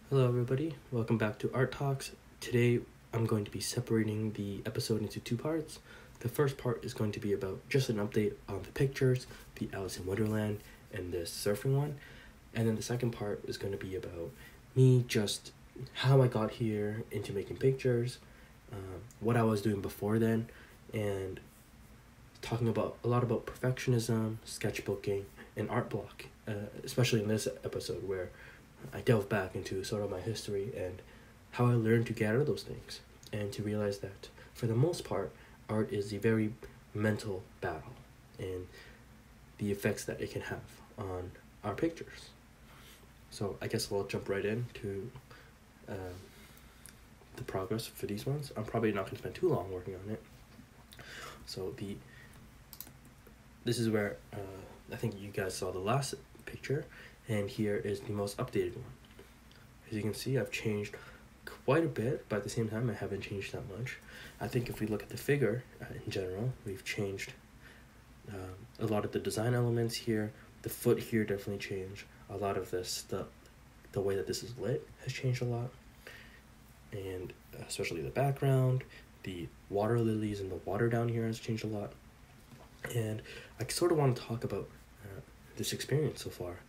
Hello everybody, welcome back to Art Talks. Today I'm going to be separating the episode into two parts. The first part is going to be about just an update on the pictures, the Alice in Wonderland and the surfing one. And then the second part is going to be about me, just how I got here into making pictures, what I was doing before then, and talking about a lot about perfectionism, sketchbooking, and art block, especially in this episode where I delve back into sort of my history and how I learned to get out of those things and to realize that for the most part, art is a very mental battle and the effects that it can have on our pictures. So I guess we'll jump right into the progress for these ones. I'm probably not going to spend too long working on it. So this is where I think you guys saw the last picture, and here is the most updated one. As you can see, I've changed quite a bit, but at the same time I haven't changed that much. I think if we look at the figure in general, we've changed a lot of the design elements here. The foot here definitely changed. A lot of this, the way that this is lit has changed a lot, and especially the background, the water lilies and the water down here has changed a lot. And I sort of want to talk about this experience so far,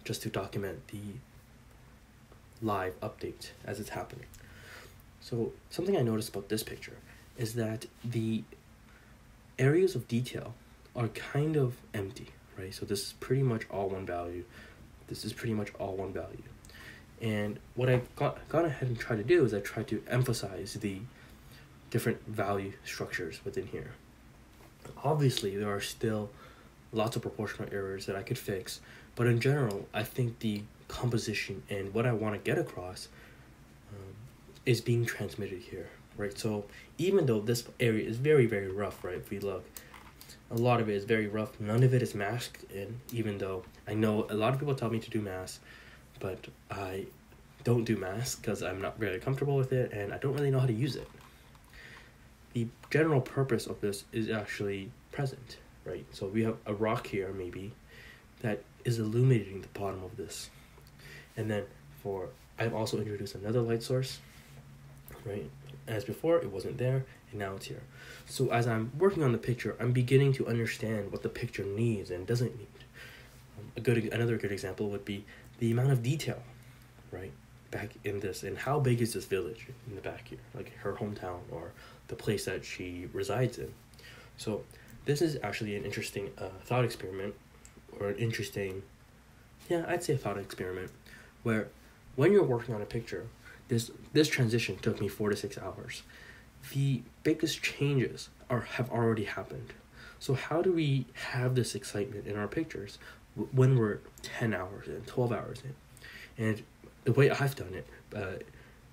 just to document the live update as it's happening. So something I noticed about this picture is that the areas of detail are kind of empty, right? So this is pretty much all one value. This is pretty much all one value. And what I got ahead and tried to do is I tried to emphasize the different value structures within here. Obviously, there are still lots of proportional errors that I could fix, but in general, I think the composition and what I want to get across is being transmitted here, right? So even though this area is very, very rough, right? If we look, a lot of it is very rough. None of it is masked in, even though I know a lot of people tell me to do masks, but I don't do masks because I'm not very comfortable with it and I don't really know how to use it. The general purpose of this is actually present, right? So we have a rock here maybe that is illuminating the bottom of this. And then I've also introduced another light source, right? As before, it wasn't there, and now it's here. So as I'm working on the picture, I'm beginning to understand what the picture needs and doesn't need. Another good example would be the amount of detail, right? Back in this, and how big is this village in the back here, like her hometown or the place that she resides in. So this is actually an interesting thought experiment, or an interesting, I'd say a thought experiment, where when you're working on a picture, this transition took me 4 to 6 hours. The biggest changes have already happened. So how do we have this excitement in our pictures when we're 10 hours in, 12 hours in? And the way I've done it,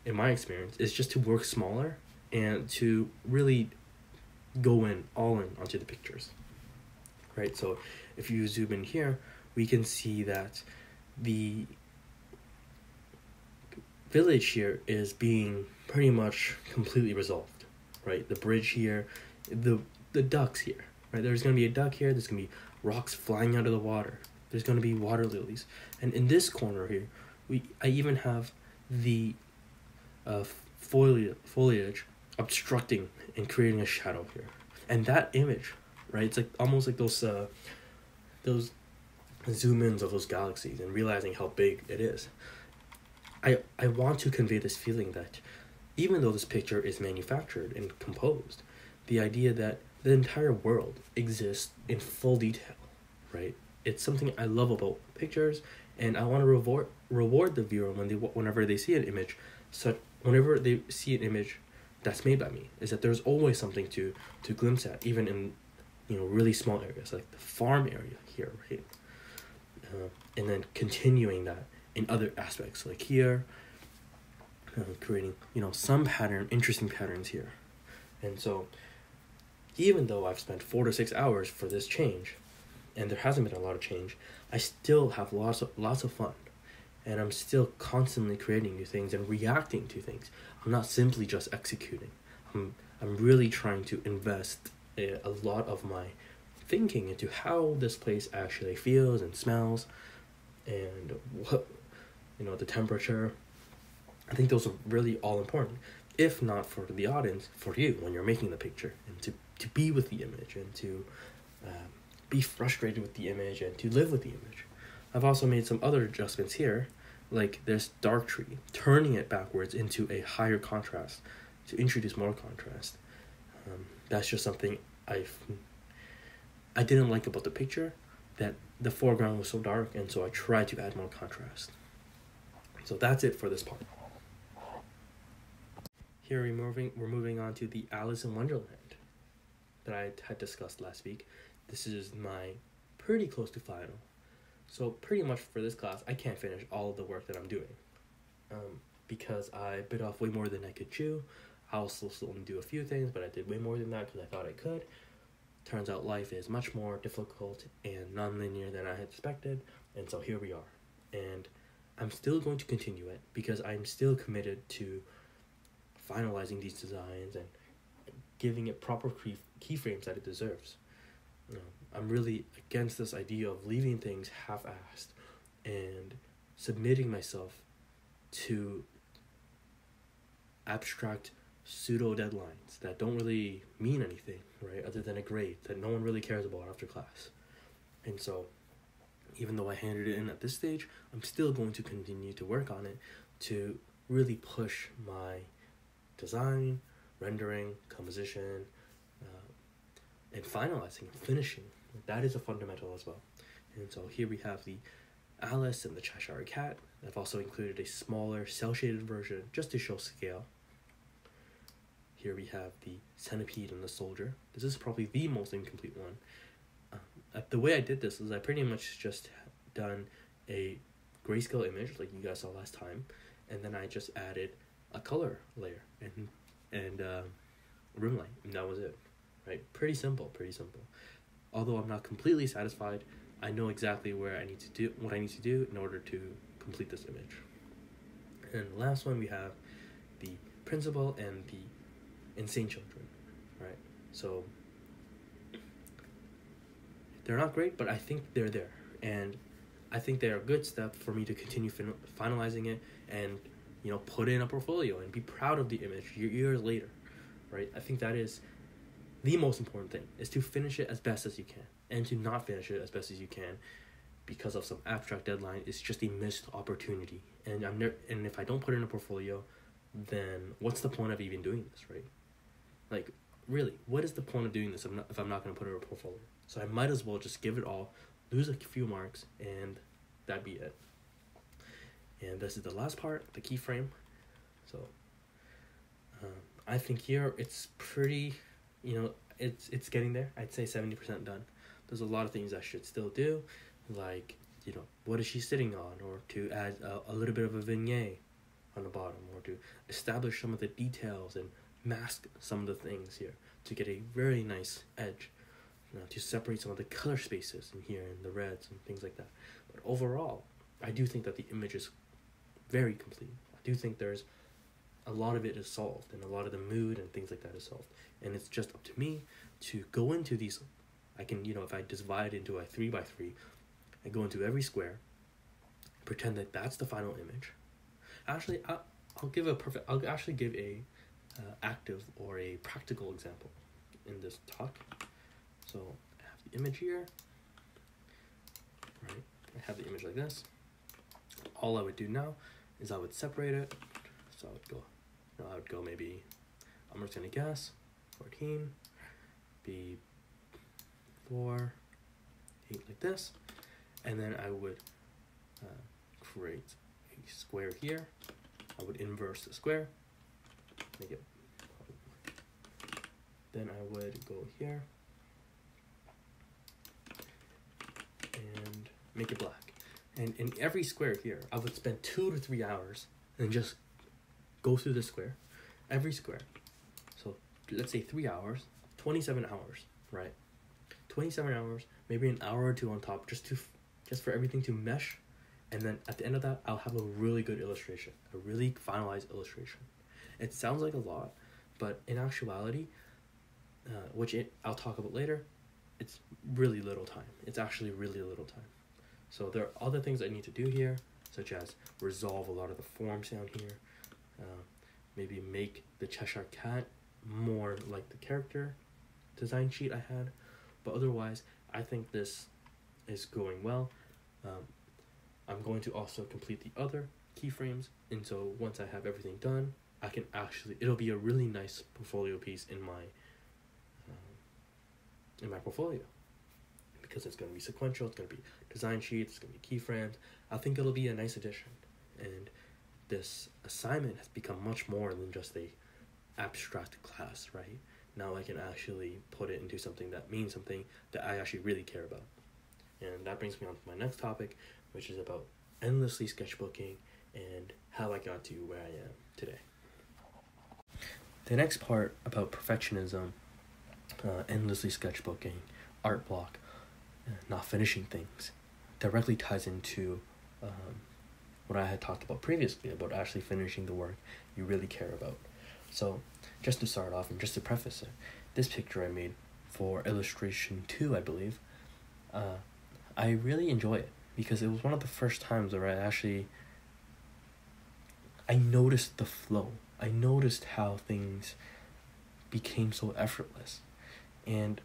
in my experience, is just to work smaller and to really go all in onto the pictures, right? So if you zoom in here, we can see that the village here is being pretty much completely resolved, right? The bridge here, the ducks here, right? There's going to be a duck here, there's going to be rocks flying out of the water, there's going to be water lilies, and in this corner here, I even have the foliage obstructing and creating a shadow here. And that image, right, it's like almost like those zoom ins of those galaxies and realizing how big it is. I want to convey this feeling that even though this picture is manufactured and composed, the idea that the entire world exists in full detail, right? It's something I love about pictures, and I want to reward the viewer whenever they see an image, whenever they see an image that's made by me, is that there's always something to glimpse at, even in really small areas like the farm area here, right? And then continuing that in other aspects like here, creating some interesting patterns here. And so even though I've spent 4 to 6 hours for this change, and there hasn't been a lot of change, I still have lots of fun, and I'm still constantly creating new things and reacting to things. I'm not simply just executing. I'm really trying to invest a lot of my thinking into how this place actually feels and smells, and what the temperature, I think those are really all important, if not for the audience, for you when you're making the picture, and to be with the image, and to be frustrated with the image, and to live with the image. I've also made some other adjustments here, like this dark tree, turning it backwards into a higher contrast to introduce more contrast. That's just something I didn't like about the picture, that the foreground was so dark, and so I tried to add more contrast. So that's it for this part. Here we're moving on to the Alice in Wonderland that I had discussed last week. This is my pretty close to final. So pretty much for this class, I can't finish all of the work that I'm doing because I bit off way more than I could chew. I also still only do a few things, but I did way more than that because I thought I could. Turns out life is much more difficult and non-linear than I had expected, and so here we are. And I'm still going to continue it because I'm still committed to finalizing these designs and giving it proper keyframes that it deserves. I'm really against this idea of leaving things half-assed and submitting myself to abstract pseudo deadlines that don't really mean anything, right, other than a grade that no one really cares about after class. And so even though I handed it in at this stage, I'm still going to continue to work on it to really push my design, rendering, composition, and finalizing, finishing. That is a fundamental as well. And so here we have the Alice and the Cheshire Cat. I've also included a smaller cel-shaded version just to show scale. Here we have the centipede and the soldier. This is probably the most incomplete one. The way I did this is I pretty much just done a grayscale image like you guys saw last time, and then I just added a color layer and room light, and that was it. Right? Pretty simple. Although I'm not completely satisfied, I know exactly what I need to do in order to complete this image. And the last one we have the principal and the insane children, right? So they're not great, but I think they're there, and I think they're a good step for me to continue finalizing it and put in a portfolio and be proud of the image years later, right? I think that is the most important thing, is to finish it as best as you can, and to not finish it as best as you can because of some abstract deadline is just a missed opportunity. And and if I don't put in a portfolio, then what's the point of even doing this, right? Like, really, what is the point of doing this if I'm not going to put in a portfolio? So I might as well just give it all, lose a few marks, and that'd be it. And this is the last part, the keyframe. So I think here it's pretty, it's getting there. I'd say 70% done. There's a lot of things I should still do, like, what is she sitting on, or to add a little bit of a vignette on the bottom, or to establish some of the details and mask some of the things here to get a very nice edge, to separate some of the color spaces in here and the reds and things like that. But overall, I do think that the image is very complete. I do think there's a lot of it is solved, and a lot of the mood and things like that is solved. And it's just up to me to go into these. I can, if I divide into a 3x3, I go into every square, pretend that that's the final image. Actually, I'll actually give a active or a practical example in this talk. So I have the image here, right? I have the image like this. All I would do now is I would separate it. So I would go maybe, I'm just gonna guess, 14, be 4, 8 like this, and then I would create a square here. I would inverse the square, make it. Then I would go here and make it black. And in every square here, I would spend 2 to 3 hours and just go through the square, every square. So let's say 3 hours, 27 hours, right? 27 hours, maybe an hour or two on top, just for everything to mesh. And then at the end of that, I'll have a really good illustration, a really finalized illustration. It sounds like a lot, but in actuality, I'll talk about later, it's really little time. It's actually really little time. So there are other things I need to do here, such as resolve a lot of the forms down here, maybe make the Cheshire Cat more like the character design sheet I had. But otherwise, I think this is going well. I'm going to also complete the other keyframes, and so once I have everything done, I can actually, it'll be a really nice portfolio piece in my portfolio, because it's going to be sequential, it's going to be design sheets, it's going to be keyframes. I think it'll be a nice addition, and this assignment has become much more than just a abstract class, right? Now I can actually put it into something that means something that I actually really care about. And that brings me on to my next topic, which is about endlessly sketchbooking and how I got to where I am today. The next part about perfectionism, endlessly sketchbooking, art block, not finishing things, directly ties into what I had talked about previously, about actually finishing the work you really care about. So just to start off and just to preface it, this picture I made for illustration 2, I believe, I really enjoy it because it was one of the first times where I noticed the flow. I noticed how things became so effortless. And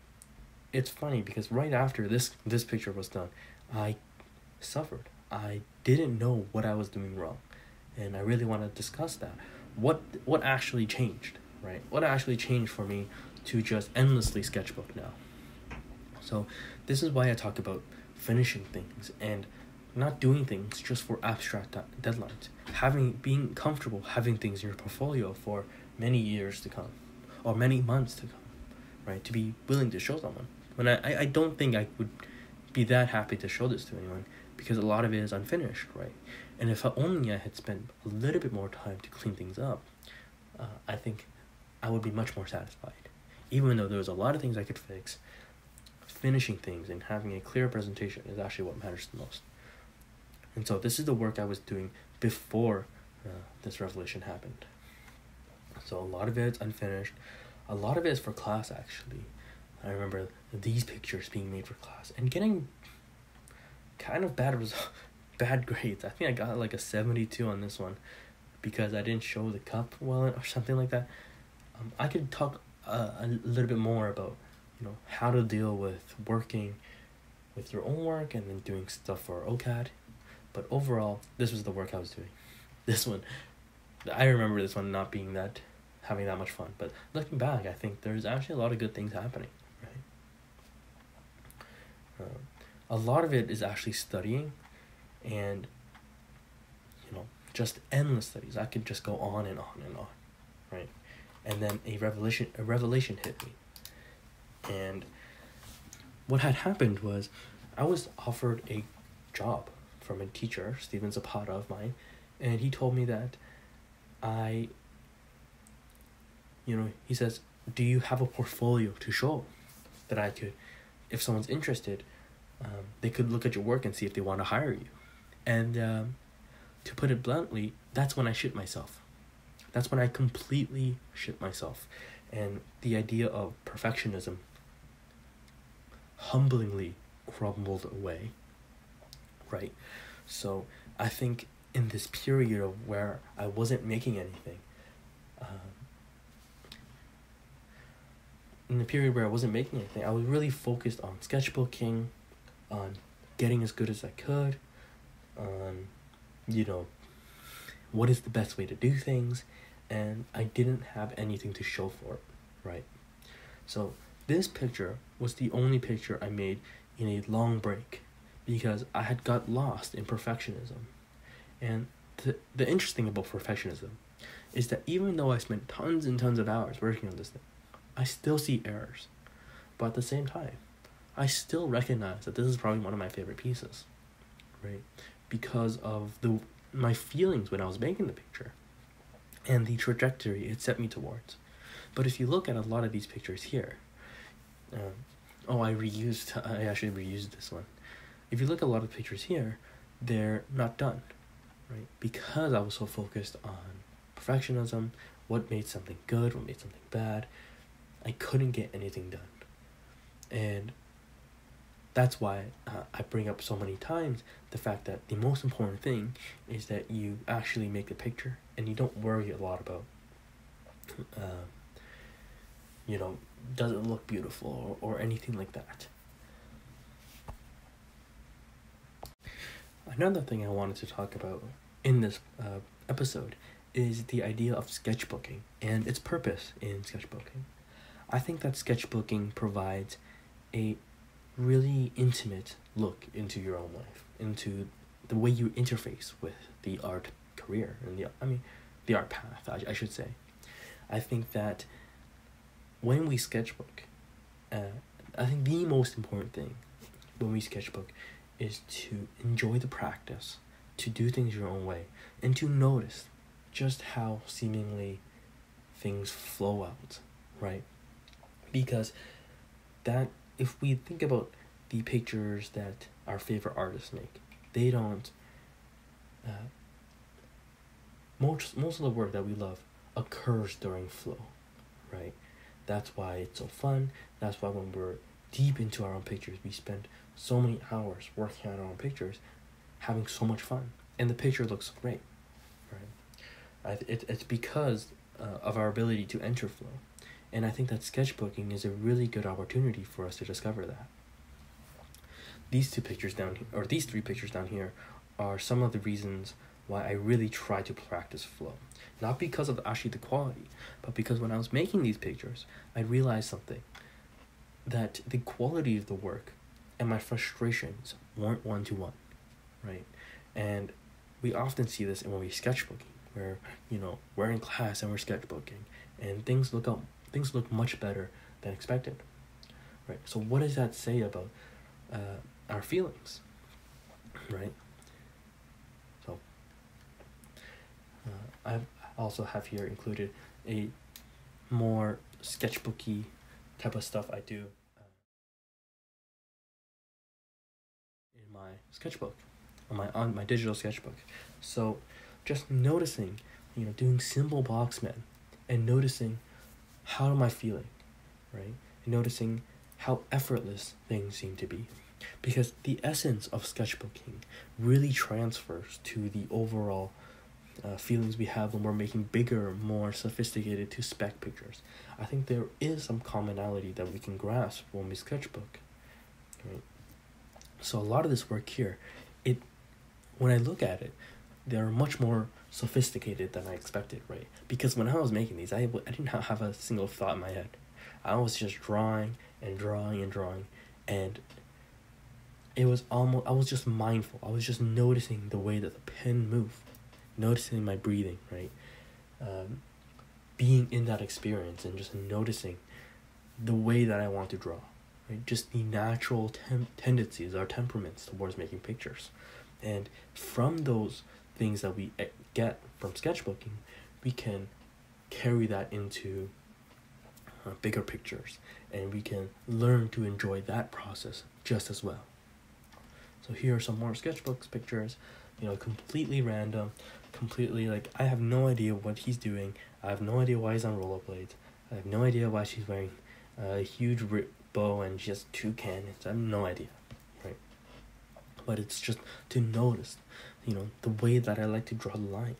it's funny because right after this picture was done, I suffered. I didn't know what I was doing wrong. And I really want to discuss that. What actually changed, right? What actually changed for me to just endlessly sketchbook now? So this is why I talk about finishing things and not doing things just for abstract deadlines. Being comfortable having things in your portfolio for many years to come, or many months to come, right? To be willing to show someone. When I don't think I would be that happy to show this to anyone, because a lot of it is unfinished, right? And if only I had spent a little bit more time to clean things up, I think I would be much more satisfied. Even though there was a lot of things I could fix, finishing things and having a clear presentation is actually what matters the most. And so this is the work I was doing before this revelation happened. So a lot of it is unfinished. A lot of it is for class, actually. I remember these pictures being made for class and getting kind of bad grades. I think I got like a 72 on this one because I didn't show the cup well or something like that. I could talk a little bit more about, how to deal with working with your own work and then doing stuff for OCAD. But overall, this was the work I was doing. This one, I remember this one not having that much fun. But looking back, I think there's actually a lot of good things happening, right? A lot of it is actually studying and, just endless studies. I could just go on and on and on, right? And then a revelation hit me. And what had happened was I was offered a job from a teacher, Steven Zapata of mine, and he told me that he says, do you have a portfolio to show that I could, if someone's interested, they could look at your work and see if they want to hire you. And to put it bluntly, that's when I shit myself. That's when I completely shit myself. And the idea of perfectionism humblingly crumbled away, right? So I think in this period of where I wasn't making anything, I was really focused on sketchbooking, on getting as good as I could, on, what is the best way to do things, and I didn't have anything to show for it, right? So this picture was the only picture I made in a long break because I had got lost in perfectionism. And the interesting about perfectionism is that even though I spent tons and tons of hours working on this thing, I still see errors. But at the same time, I still recognize that this is probably one of my favorite pieces, right? Because of my feelings when I was making the picture and the trajectory it set me towards. But if you look at a lot of these pictures here, I actually reused this one. If you look at a lot of pictures here, they're not done, right? Because I was so focused on perfectionism, what made something good, what made something bad, I couldn't get anything done. And that's why I bring up so many times the fact that the most important thing is that you actually make the picture and you don't worry a lot about, does it look beautiful or anything like that. Another thing I wanted to talk about in this episode is the idea of sketchbooking and its purpose in sketchbooking. I think that sketchbooking provides a really intimate look into your own life, into the way you interface with the art career and the art path, I should say. I think that when we sketchbook, I think the most important thing when we sketchbook is to enjoy the practice, to do things your own way, and to notice just how seemingly things flow out, right? Because that, if we think about the pictures that our favorite artists make, they don't, most of the work that we love occurs during flow, right? That's why it's so fun. That's why when we're deep into our own pictures, we spend so many hours working on our own pictures, having so much fun, and the picture looks great, right? It's because of our ability to enter flow, and I think that sketchbooking is a really good opportunity for us to discover that. These 3 pictures down here are some of the reasons why I really try to practice flow. Not because of actually the quality, but because when I was making these pictures, I realized something, that the quality of the work and my frustrations weren't one-to-one, right? And we often see this when we're sketchbooking, where, we're in class and we're sketchbooking, and things look much better than expected, right? So what does that say about our feelings, right? So I also have here included a more sketchbooky type of stuff I do in my sketchbook, on my digital sketchbook. So just noticing, doing simple boxmen and noticing how am I feeling, right? And noticing how effortless things seem to be. Because the essence of sketchbooking really transfers to the overall feelings we have when we're making bigger, more sophisticated to spec pictures. I think there is some commonality that we can grasp when we sketchbook, right? So a lot of this work here, when I look at it, they're much more sophisticated than I expected, right? Because when I was making these, I didn't have a single thought in my head. I was just drawing and drawing and drawing, and I was just mindful. I was just noticing the way that the pen moved, noticing my breathing, right? Being in that experience and just noticing the way that I want to draw, right? Just the natural tendencies, our temperaments towards making pictures. And from those things that we get from sketchbooking, we can carry that into bigger pictures, and we can learn to enjoy that process just as well. So here are some more sketchbooks pictures, completely random, completely I have no idea what he's doing. I have no idea why he's on rollerblades. I have no idea why she's wearing a huge bow and just 2 cannons. I have no idea, right? But it's just to notice, the way that I like to draw the line,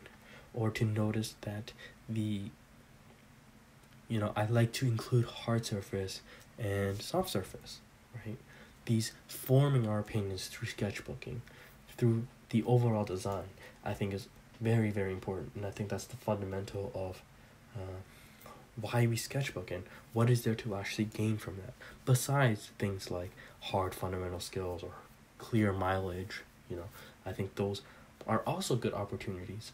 or to notice that I like to include hard surface and soft surface, right? These forming our opinions through sketchbooking, through the overall design, I think is very, very important. And I think that's the fundamental of why we sketchbook and what is there to actually gain from that. Besides things like hard fundamental skills or clear mileage, I think those are also good opportunities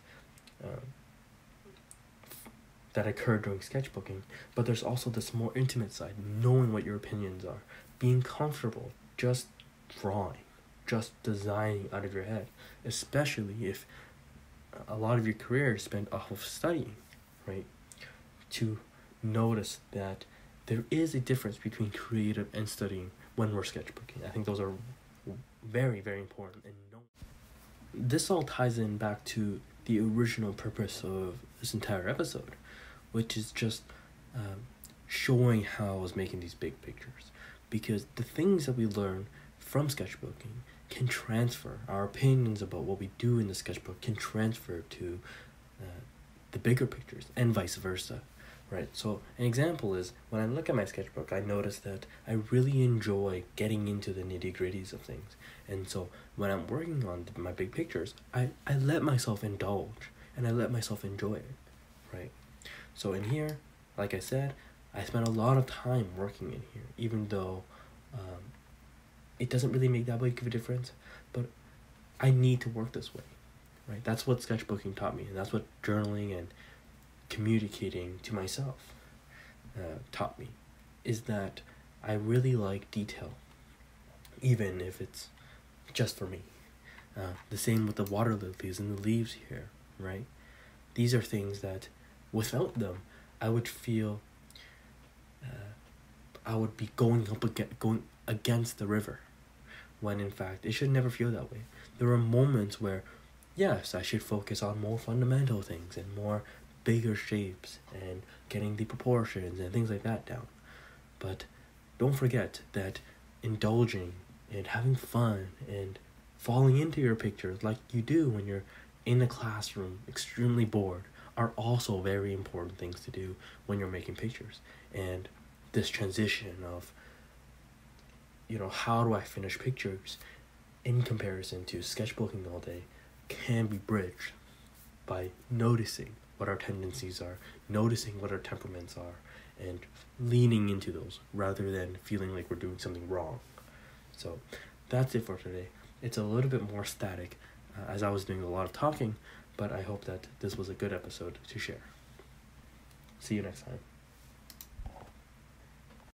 that occur during sketchbooking. But there's also this more intimate side, knowing what your opinions are, being comfortable just drawing, just designing out of your head, especially if a lot of your career is spent off of studying, right? To notice that there is a difference between creative and studying when we're sketchbooking. I think those are very, very important. And this all ties in back to the original purpose of this entire episode, which is just showing how I was making these big pictures. Because the things that we learn from sketchbooking can transfer. Our opinions about what we do in the sketchbook can transfer to the bigger pictures, and vice versa, right? So an example is, when I look at my sketchbook, I notice that I really enjoy getting into the nitty-gritties of things. And so when I'm working on my big pictures, I let myself indulge, and I let myself enjoy it, right? So in here, like I said, I spent a lot of time working in here, even though it doesn't really make that big of a difference, but I need to work this way, right? That's what sketchbooking taught me, and that's what journaling and communicating to myself taught me, is that I really like detail, even if it's just for me. The same with the water lilies and the leaves here, right? These are things that, without them, I would feel I would be going against the river, when in fact it should never feel that way. There are moments where, yes, I should focus on more fundamental things and more bigger shapes and getting the proportions and things like that down. But don't forget that indulging and having fun and falling into your pictures like you do when you're in a classroom extremely bored are also very important things to do when you're making pictures. And this transition of, how do I finish pictures in comparison to sketchbooking all day can be bridged by noticing what our tendencies are, noticing what our temperaments are, and leaning into those rather than feeling like we're doing something wrong. So that's it for today. It's a little bit more static as I was doing a lot of talking, but I hope that this was a good episode to share. See you next time.